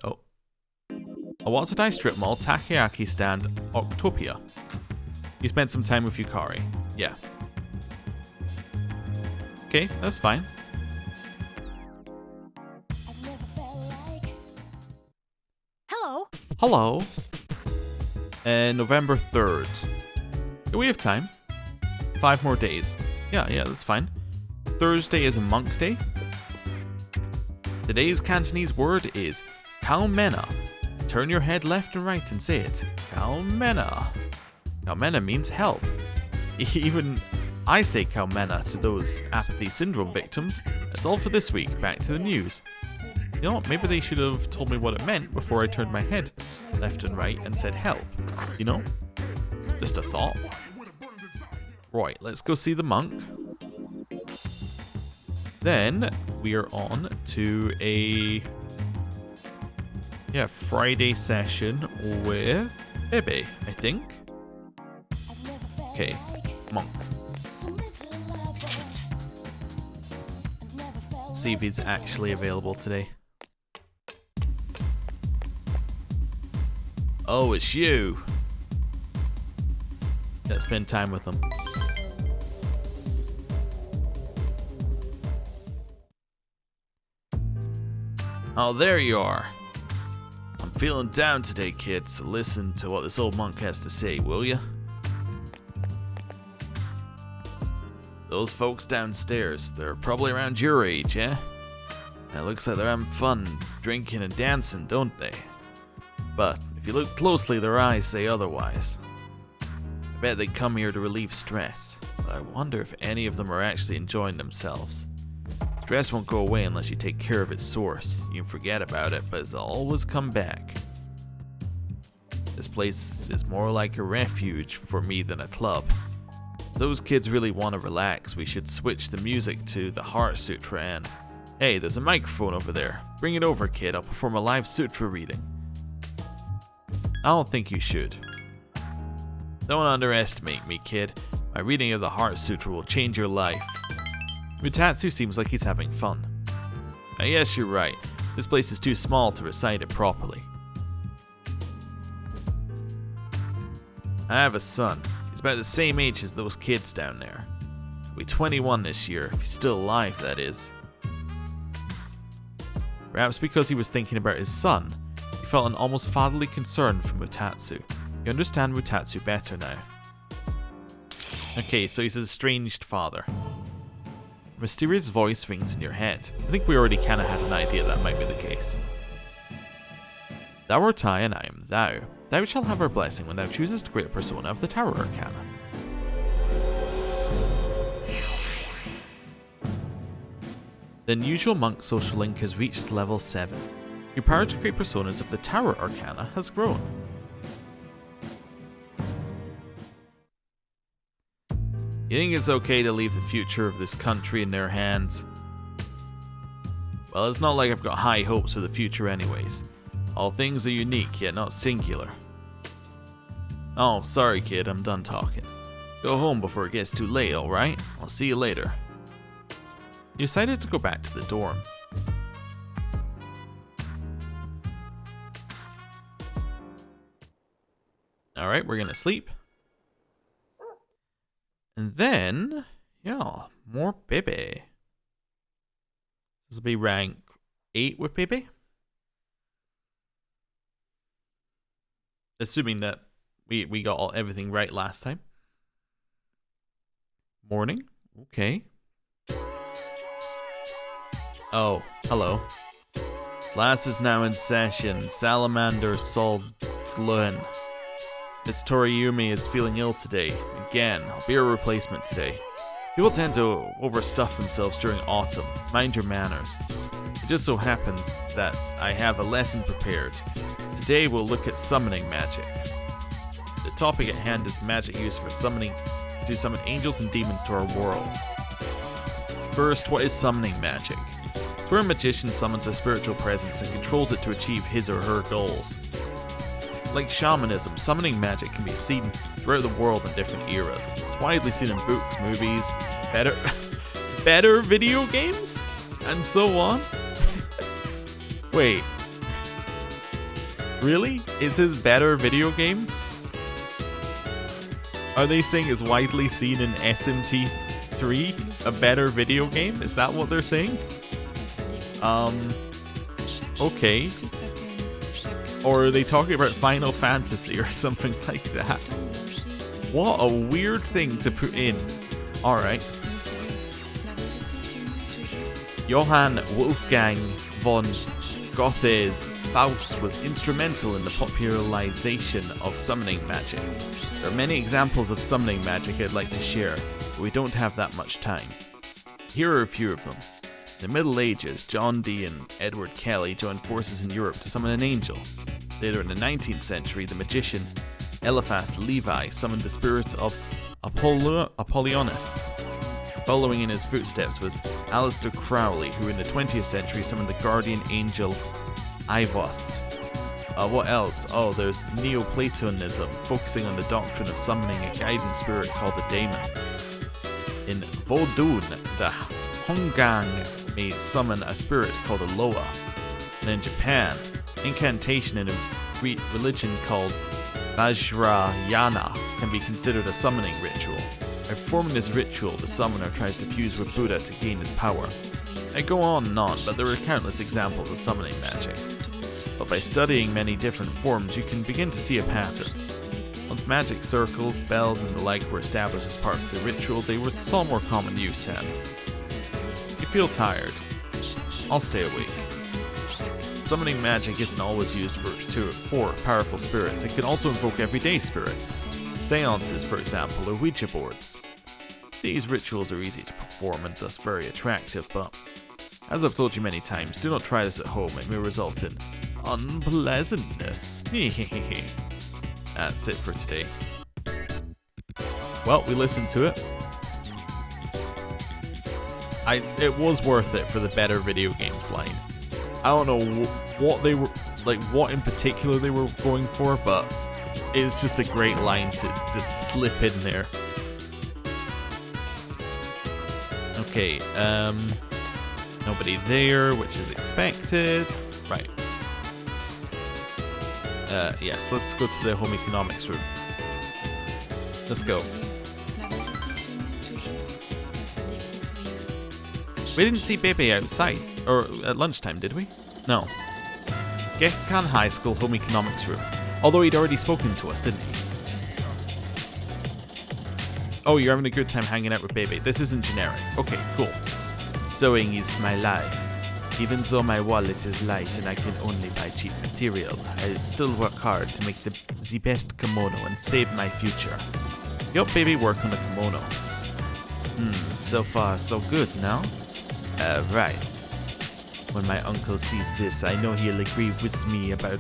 Oh. Awasadai Strip Mall, Takoyaki Stand, Octopia. You spent some time with Yukari. Yeah. Okay, that's fine. Hello. Hello. November 3rd. Do we have time? 5 more days. Yeah, that's fine. Thursday is a monk day. Today's Cantonese word is Kaomena. Turn your head left and right and say it. Kaomena. Kaomena means help. Even I say Kaomena to those apathy syndrome victims. That's all for this week. Back to the news. You know what, maybe they should have told me what it meant before I turned my head left and right and said help. You know? Just a thought. Right, let's go see the monk. Then we are on to a Friday session with Bebe, I think. Okay, monk. See if he's actually available today. Oh, it's you. Let's spend time with him. Oh, there you are. I'm feeling down today, kid, so listen to what this old monk has to say, will ya? Those folks downstairs, they're probably around your age, eh? It looks like they're having fun, drinking and dancing, don't they? But if you look closely, their eyes say otherwise. I bet they come here to relieve stress, but I wonder if any of them are actually enjoying themselves. Stress won't go away unless you take care of its source. You can forget about it, but it'll always come back. This place is more like a refuge for me than a club. If those kids really want to relax, we should switch the music to the Heart Sutra and... Hey, there's a microphone over there. Bring it over, kid. I'll perform a live sutra reading. I don't think you should. Don't underestimate me, kid. My reading of the Heart Sutra will change your life. Mutatsu seems like he's having fun. Yes, you're right. This place is too small to recite it properly. I have a son. He's about the same age as those kids down there. He'll be 21 this year, if he's still alive, that is. Perhaps because he was thinking about his son, he felt an almost fatherly concern for Mutatsu. You understand Mutatsu better now. Okay, so he's his estranged father. A mysterious voice rings in your head. I think we already kind of had an idea that might be the case. Thou art I, and I am thou. Thou shalt have our blessing when thou choosest to create a persona of the Tower Arcana. The unusual monk social link has reached level 7. Your power to create personas of the Tower Arcana has grown. You think it's okay to leave the future of this country in their hands? Well, it's not like I've got high hopes for the future anyways. All things are unique, yet not singular. Oh, sorry kid, I'm done talking. Go home before it gets too late, alright? I'll see you later. You decided to go back to the dorm. Alright, we're gonna sleep. And then, yeah, more Bebe. This will be rank 8 with Bebe. Assuming that we got everything right last time. Morning. Okay. Oh, hello. Class is now in session. Salamander Sol Glun. Miss Toriyumi is feeling ill today. Again, I'll be her replacement today. People tend to overstuff themselves during autumn. Mind your manners. It just so happens that I have a lesson prepared. Today we'll look at summoning magic. The topic at hand is magic used for summon angels and demons to our world. First, what is summoning magic? It's where a magician summons a spiritual presence and controls it to achieve his or her goals. Like shamanism, summoning magic can be seen throughout the world in different eras. It's widely seen in books, movies, better video games, and so on. Wait. Really? It says better video games? Are they saying it's widely seen in SMT3, a better video game? Is that what they're saying? Okay. Or are they talking about Final Fantasy or something like that? What a weird thing to put in. Alright. Johann Wolfgang von Goethe's Faust was instrumental in the popularization of summoning magic. There are many examples of summoning magic I'd like to share, but we don't have that much time. Here are a few of them. In the Middle Ages, John Dee and Edward Kelly joined forces in Europe to summon an angel. Later in the 19th century, the magician Eliphas Levi summoned the spirit of Apollonius. Following in his footsteps was Aleister Crowley, who in the 20th century summoned the guardian angel Ivos. What else? Oh, there's Neoplatonism, focusing on the doctrine of summoning a guiding spirit called the daemon. In Vodun, the Hongang may summon a spirit called a Loa. And in Japan, incantation in a Greek religion called Vajrayana can be considered a summoning ritual. By performing this ritual, the summoner tries to fuse with Buddha to gain his power. I go on and on, but there are countless examples of summoning magic. But by studying many different forms, you can begin to see a pattern. Once magic circles, spells, and the like were established as part of the ritual, they saw more common use then. You feel tired? I'll stay awake. Summoning magic isn't always used for powerful spirits. It can also invoke everyday spirits. Seances, for example, or Ouija boards. These rituals are easy to perform and thus very attractive, but as I've told you many times, do not try this at home. It may result in unpleasantness. That's it for today. Well, we listened to it. It was worth it for the better video games line. I don't know what they were, like what in particular they were going for, but it's just a great line to just slip in there. Okay, nobody there, which is expected. Right. Yes, let's go to the home economics room. Let's go. We didn't see Bebe outside, or at lunchtime, did we? No. Gekkan High School home economics room. Although he'd already spoken to us, didn't he? Oh, you're having a good time hanging out with Bebe. This isn't generic. Okay, cool. Sewing is my life. Even though my wallet is light and I can only buy cheap material, I still work hard to make the best kimono and save my future. Yup, Bebe, work on a kimono. So far so good, no? Right. When my uncle sees this, I know he'll agree with me about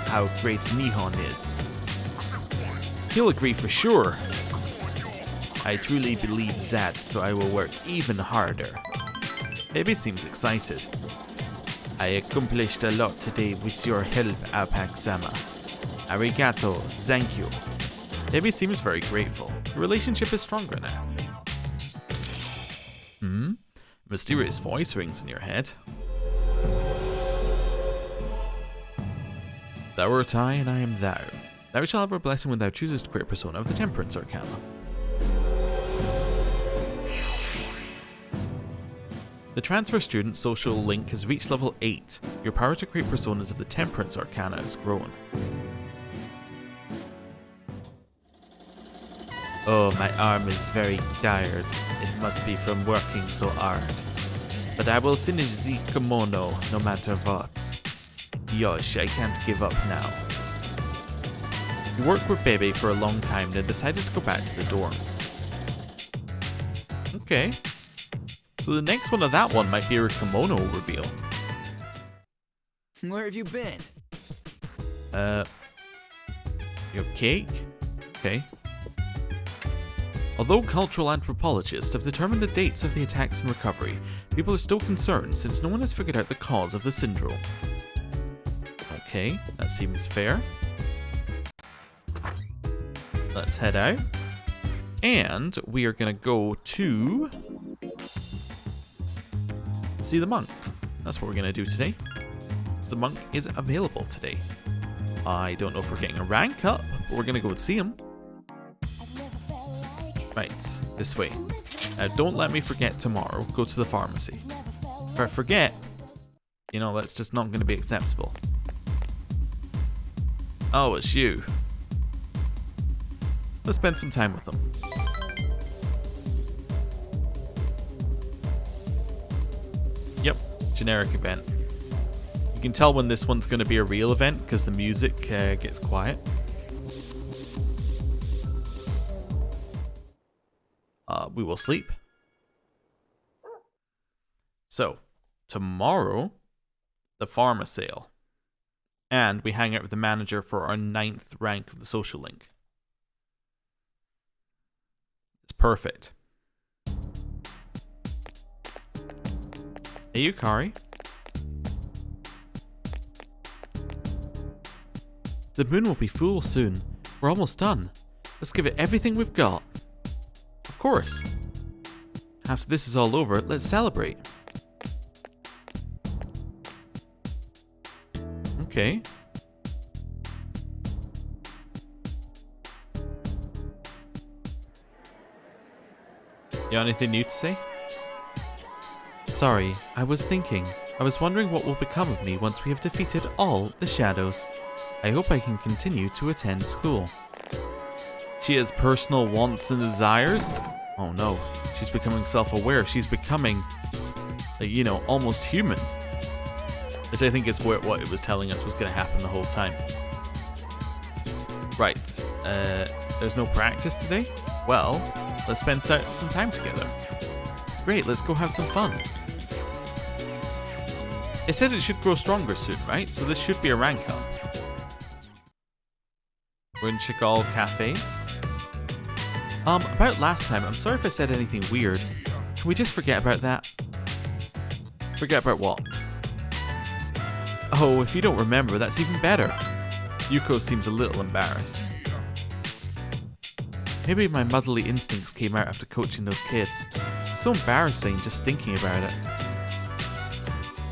how great Nihon is. He'll agree for sure. I truly believe that, so I will work even harder. Baby seems excited. I accomplished a lot today with your help, Alpax-sama. Arigato, thank you. Baby seems very grateful. The relationship is stronger now. Mysterious voice rings in your head. Thou art I, and I am thou. Thou shalt have a blessing when thou choosest to create a persona of the Temperance Arcana. The transfer student social link has reached level 8. Your power to create personas of the Temperance Arcana has grown. Oh, my arm is very tired. It must be from working so hard. But I will finish the kimono no matter what. Yosh, I can't give up now. You worked with Bebe for a long time, then decided to go back to the dorm. Okay. So the next one of that one might be a kimono reveal. Where have you been? You have cake? Okay. Although cultural anthropologists have determined the dates of the attacks and recovery, people are still concerned since no one has figured out the cause of the syndrome. Okay, that seems fair. Let's head out. And we are going to go to see the monk. That's what we're going to do today. The monk is available today. I don't know if we're getting a rank up, but we're going to go and see him. Right, this way. Now, don't let me forget tomorrow. Go to the pharmacy. If I forget, you know, that's just not going to be acceptable. Oh, it's you. Let's spend some time with them. Yep, generic event. You can tell when this one's going to be a real event because the music gets quiet. We will sleep. So, tomorrow, the pharma sale. And we hang out with the manager for our 9th rank of the social link. It's perfect. Hey, Yukari. The moon will be full soon. We're almost done. Let's give it everything we've got. Of course. After this is all over, let's celebrate. Okay. You got anything new to say? Sorry, I was thinking. I was wondering what will become of me once we have defeated all the shadows. I hope I can continue to attend school. She has personal wants and desires? Oh no, she's becoming self-aware. She's becoming, you know, almost human. Which I think is what it was telling us was going to happen the whole time. Right, there's no practice today? Well, let's spend some time together. Great, let's go have some fun. It said it should grow stronger soon, right? So this should be a rank up. We're in Chikal Cafe. About last time, I'm sorry if I said anything weird. Can we just forget about that? Forget about what? Oh, if you don't remember, that's even better. Yuko seems a little embarrassed. Maybe my motherly instincts came out after coaching those kids. It's so embarrassing just thinking about it.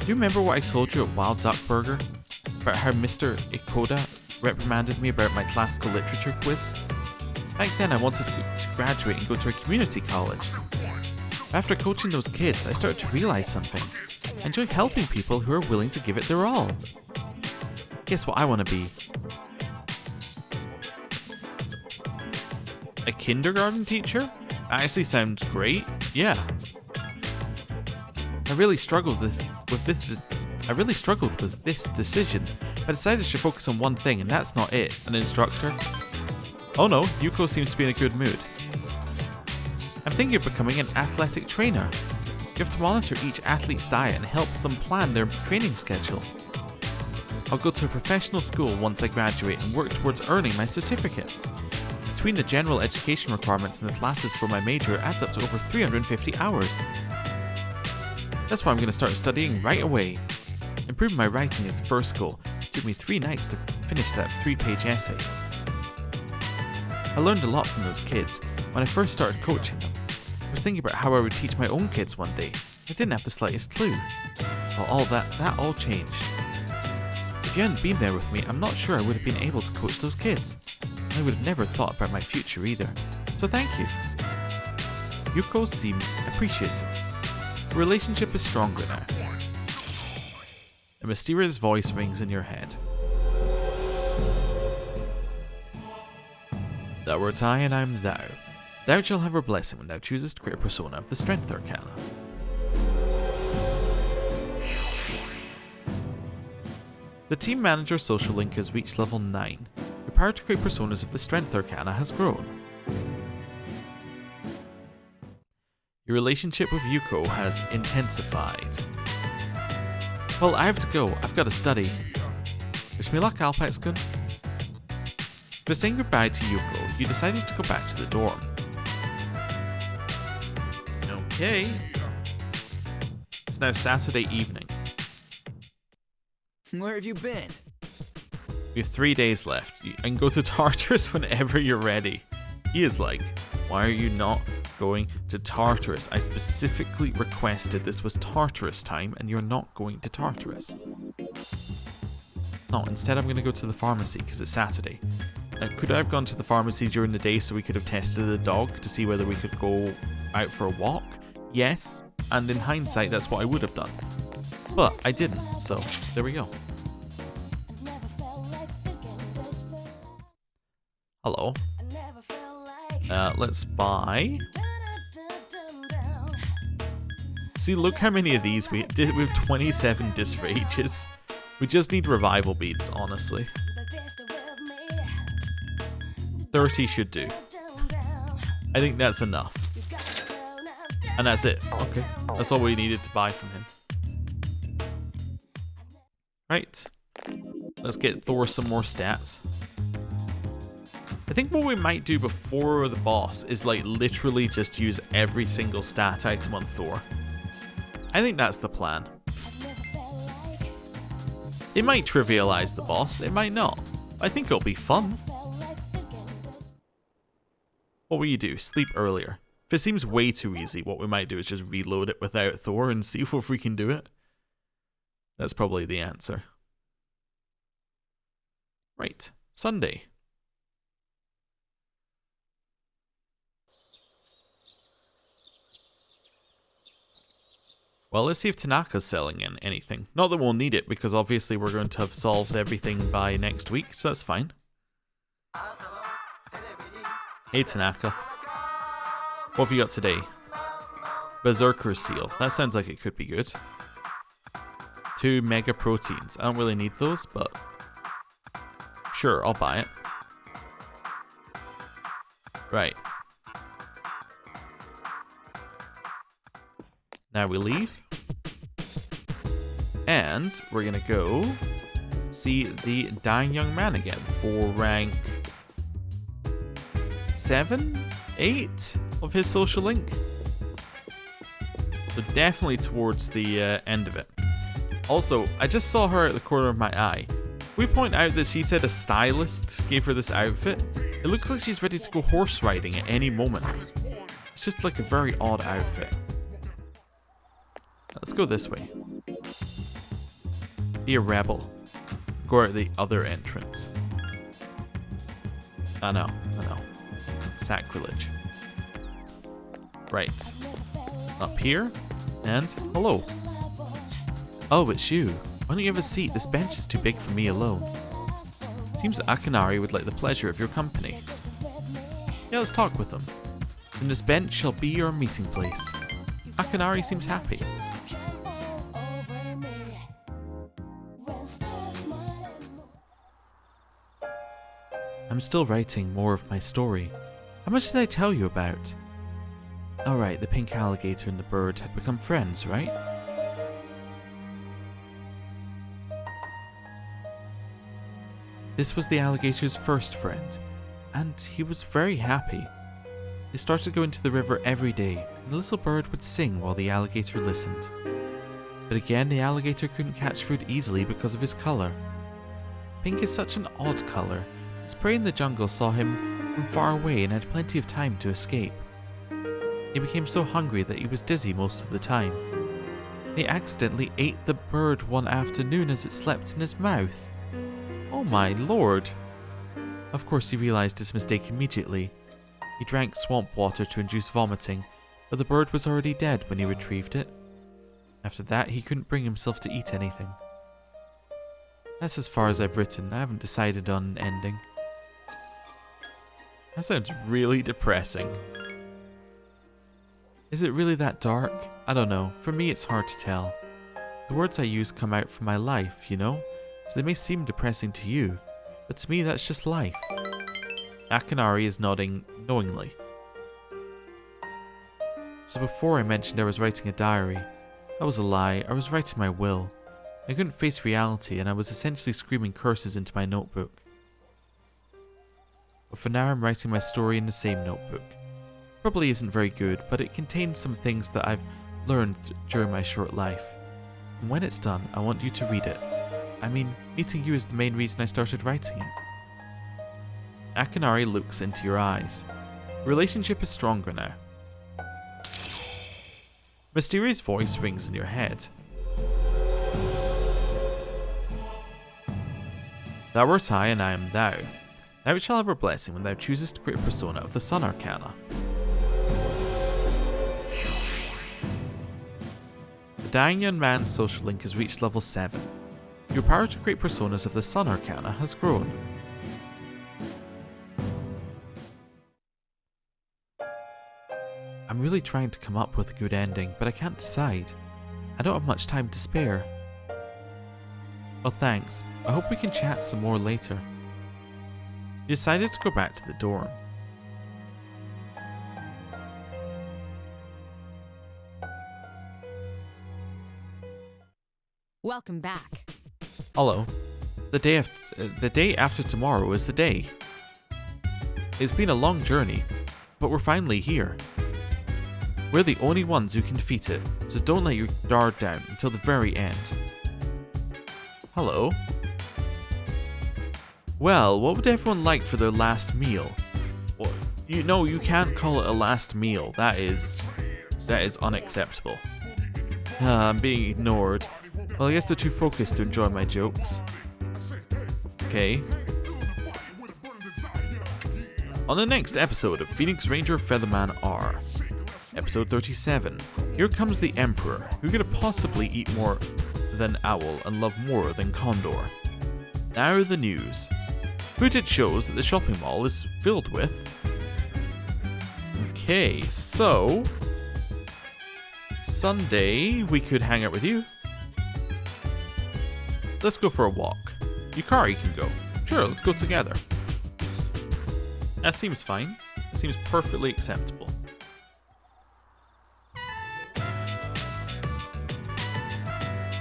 Do you remember what I told you at Wild Duck Burger? About how Mr. Ikoda reprimanded me about my classical literature quiz? Back then I wanted to graduate and go to a community college. After coaching those kids, I started to realize something. I enjoy helping people who are willing to give it their all. Guess what I want to be? A kindergarten teacher? That actually sounds great. Yeah. I really struggled with this decision. I decided I should focus on one thing, and that's not it. An instructor? Oh no, Yuko seems to be in a good mood. I'm thinking of becoming an athletic trainer. You have to monitor each athlete's diet and help them plan their training schedule. I'll go to a professional school once I graduate and work towards earning my certificate. Between the general education requirements and the classes for my major, it adds up to over 350 hours. That's why I'm going to start studying right away. Improving my writing is the first goal. It took me 3 nights to finish that 3-page essay. I learned a lot from those kids. When I first started coaching them, I was thinking about how I would teach my own kids one day. I didn't have the slightest clue. Well, that all changed. If you hadn't been there with me, I'm not sure I would have been able to coach those kids. I would have never thought about my future either. So thank you. Yuko seems appreciative. The relationship is stronger now. A mysterious voice rings in your head. Thou art I, and I am thou. Thou shalt have her blessing when thou choosest to create a persona of the Strength Arcana. The team manager social link has reached level 9. Your power to create personas of the Strength Arcana has grown. Your relationship with Yuko has intensified. Well, I have to go. I've got to study. Wish me luck, Alpax-kun. After saying goodbye to Yuko, you decided to go back to the dorm. Okay. It's now Saturday evening. Where have you been? You have 3 days left. You can go to Tartarus whenever you're ready. He is like, why are you not going to Tartarus? I specifically requested this was Tartarus time and you're not going to Tartarus. No, instead I'm going to go to the pharmacy because it's Saturday. Now, could I have gone to the pharmacy during the day so we could have tested the dog to see whether we could go out for a walk? Yes, and in hindsight that's what I would have done. But I didn't, so there we go. Hello. Let's buy. See, look how many of these we did. We have 27 disc rages. We just need revival beads, honestly. 30 should do. I think that's enough. And that's it. Okay, that's all we needed to buy from him. Right. Let's get Thor some more stats. I think what we might do before the boss is like literally just use every single stat item on Thor. I think that's the plan. It might trivialize the boss, it might not. I think it'll be fun. What will you do? Sleep earlier. If it seems way too easy, what we might do is just reload it without Thor and see if we can do it. That's probably the answer. Right, Sunday. Well, let's see if Tanaka's selling in anything. Not that we'll need it, because obviously we're going to have solved everything by next week, so that's fine. Hey Tanaka. What have you got today? Berserker Seal. That sounds like it could be good. 2 mega proteins. I don't really need those, but sure, I'll buy it. Right. Now we leave. And we're gonna go see the dying young man again for rank 7, 8 of his social link. So definitely towards the end of it. Also, I just saw her at the corner of my eye. We point out that she said a stylist gave her this outfit. It looks like she's ready to go horse riding at any moment. It's just like a very odd outfit. Let's go this way. Be a rebel. Go out the other entrance. I know. Sacrilege. Right. Up here. And hello. Oh, it's you. Why don't you have a seat? This bench is too big for me alone. Seems Akinari would like the pleasure of your company. Yeah, let's talk with them. Then this bench shall be your meeting place. Akinari seems happy. I'm still writing more of my story. How much did I tell you about? Alright, the pink alligator and the bird had become friends, right? This was the alligator's first friend, and he was very happy. They started going to the river every day, and the little bird would sing while the alligator listened. But again, the alligator couldn't catch food easily because of his colour. Pink is such an odd colour. His prey in the jungle saw him from far away and had plenty of time to escape. He became so hungry that he was dizzy most of the time. He accidentally ate the bird one afternoon as it slept in his mouth. Oh my lord! Of course he realised his mistake immediately. He drank swamp water to induce vomiting, but the bird was already dead when he retrieved it. After that, he couldn't bring himself to eat anything. That's as far as I've written. I haven't decided on an ending. That sounds really depressing. Is it really that dark? I don't know. For me, it's hard to tell. The words I use come out from my life, you know? So they may seem depressing to you, but to me that's just life. Akinari is nodding knowingly. So before I mentioned I was writing a diary, that was a lie. I was writing my will. I couldn't face reality and I was essentially screaming curses into my notebook. But for now I'm writing my story in the same notebook. Probably isn't very good, but it contains some things that I've learned during my short life. And when it's done, I want you to read it. I mean, meeting you is the main reason I started writing it. Akinari looks into your eyes. The relationship is stronger now. Mysterious voice rings in your head. Thou art I, and I am thou. Now it shall have her blessing when thou choosest to create a persona of the Sun Arcana. The dying young man's social link has reached level 7. Your power to create personas of the Sun Arcana has grown. I'm really trying to come up with a good ending, but I can't decide. I don't have much time to spare. Well, thanks. I hope we can chat some more later. You decided to go back to the dorm. Welcome back. Hello. The day after tomorrow is the day. It's been a long journey, but we're finally here. We're the only ones who can defeat it, so don't let your guard down until the very end. Hello. Well, what would everyone like for their last meal? Well, you can't call it a last meal. That is unacceptable. I'm being ignored. Well, I guess they're too focused to enjoy my jokes. Okay. On the next episode of Phoenix Ranger Featherman R. Episode 37. Here comes the Emperor, who could possibly eat more than owl and love more than condor. Now the news. Footage shows that the shopping mall is filled with... Okay, so... Sunday, we could hang out with you. Let's go for a walk. Yukari can go. Sure, let's go together. That seems fine. That seems perfectly acceptable.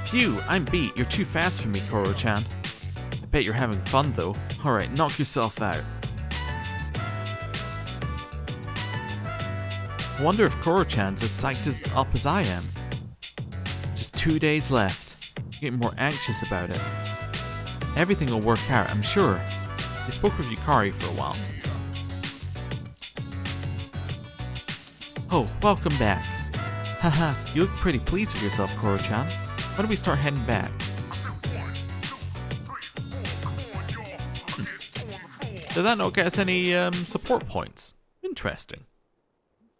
Phew, I'm beat. You're too fast for me, Koro-chan. I bet you're having fun, though. Alright, knock yourself out. I wonder if Koro-chan's as psyched up as I am. Just 2 days left. I'm getting more anxious about it. Everything will work out, I'm sure. I spoke with Yukari for a while. Oh, welcome back. Haha, you look pretty pleased with yourself, Koro-chan. Why don't we start heading back? Did that not get us any support points? Interesting.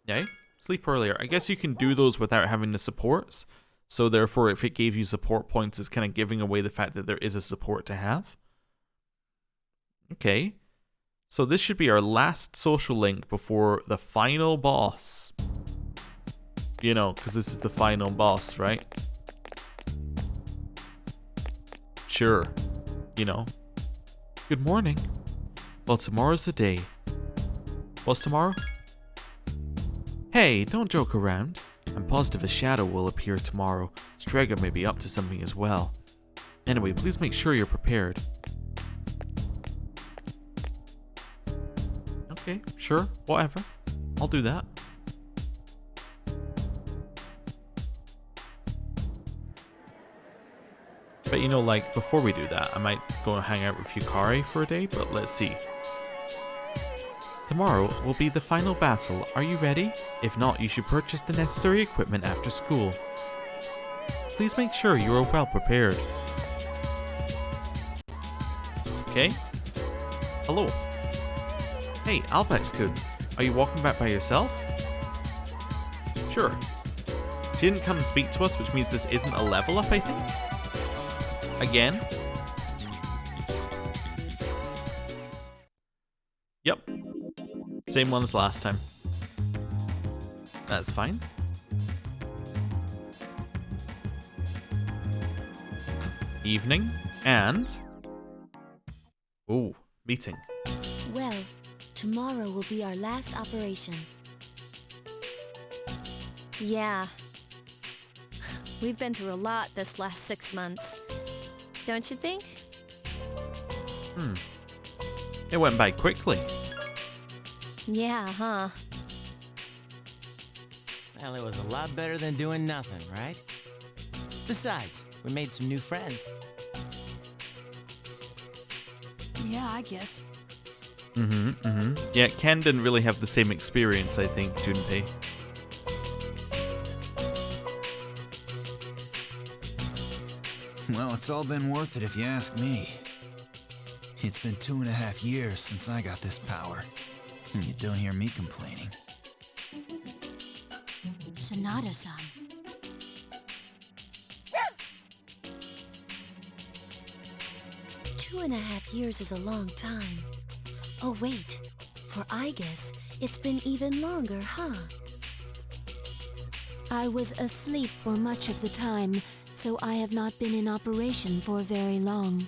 Yay? Sleep earlier. I guess you can do those without having the supports. So therefore, if it gave you support points, it's kind of giving away the fact that there is a support to have. Okay. So this should be our last social link before the final boss. You know, because this is the final boss, right? Sure. You know. Good morning. Well, tomorrow's the day. What's tomorrow? Hey, don't joke around. I'm positive a shadow will appear tomorrow. Strega may be up to something as well. Anyway, please make sure you're prepared. Okay, sure, whatever. I'll do that. But you know, like, before we do that, I might go and hang out with Yukari for a day, but let's see. Tomorrow will be the final battle. Are you ready? If not, you should purchase the necessary equipment after school. Please make sure you are well prepared. Okay. Hello. Hey, Alpax-kun. Are you walking back by yourself? Sure. She didn't come and speak to us, which means this isn't a level up, I think. Again. Yep. Same one as last time. That's fine. Evening and... Ooh, meeting. Well, tomorrow will be our last operation. Yeah. We've been through a lot this last 6 months. don't you think? It went by quickly. Yeah, huh? Well, it was a lot better than doing nothing, right? Besides, we made some new friends. Yeah, I guess. Yeah, Ken didn't really have the same experience, I think, Junpei. Well, it's all been worth it if you ask me. It's been 2.5 years since I got this power. You don't hear me complaining. Sonata-san. Two and a half years is a long time. Oh, wait. For I guess it's been even longer, huh? I was asleep for much of the time, so I have not been in operation for very long.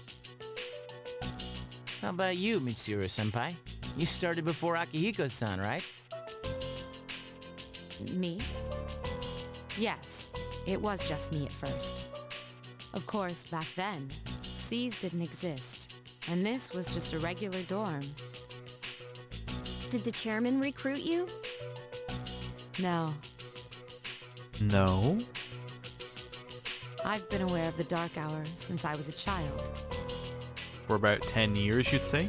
How about you, Mitsuru-senpai? You started before Akihiko-san, right? Me? Yes, it was just me at first. Of course, back then, S.E.E.S didn't exist, and this was just a regular dorm. Did the chairman recruit you? No, No? I've been aware of the Dark Hour since I was a child. For about 10 years, you'd say?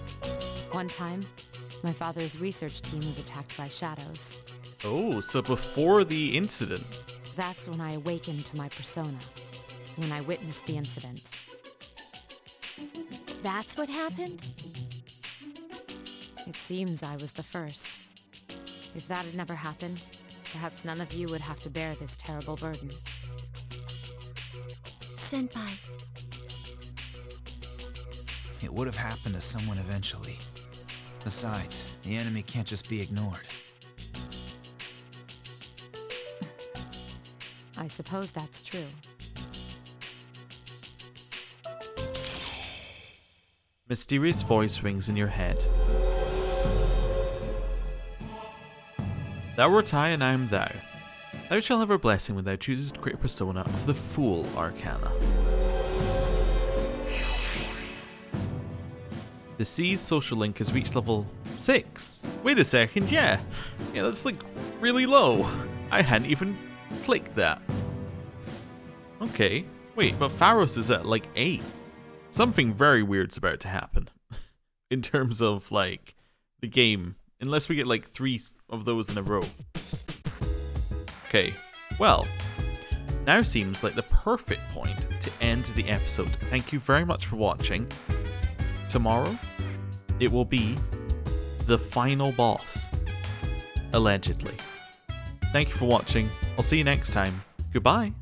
One time, my father's research team was attacked by shadows. Oh, so before the incident. That's when I awakened to my persona, when I witnessed the incident. That's what happened? It seems I was the first. If that had never happened, perhaps none of you would have to bear this terrible burden. Senpai, It would have happened to someone eventually. Besides, the enemy can't just be ignored. I suppose that's true. Mysterious voice rings in your head. Thou art I, and I am thou. Thou shalt have a blessing when thou choosest to create a persona of the Fool Arcana. The S.E.E.S social link has reached level 6. Wait a second, yeah, that's like really low. I hadn't even clicked that. Okay, wait, but Pharos is at like 8. Something very weird's about to happen. In terms of like the game. Unless we get like 3 of those in a row. Okay, well, now seems like the perfect point to end the episode. Thank you very much for watching. Tomorrow, it will be the final boss. Allegedly. Thank you for watching. I'll see you next time. Goodbye.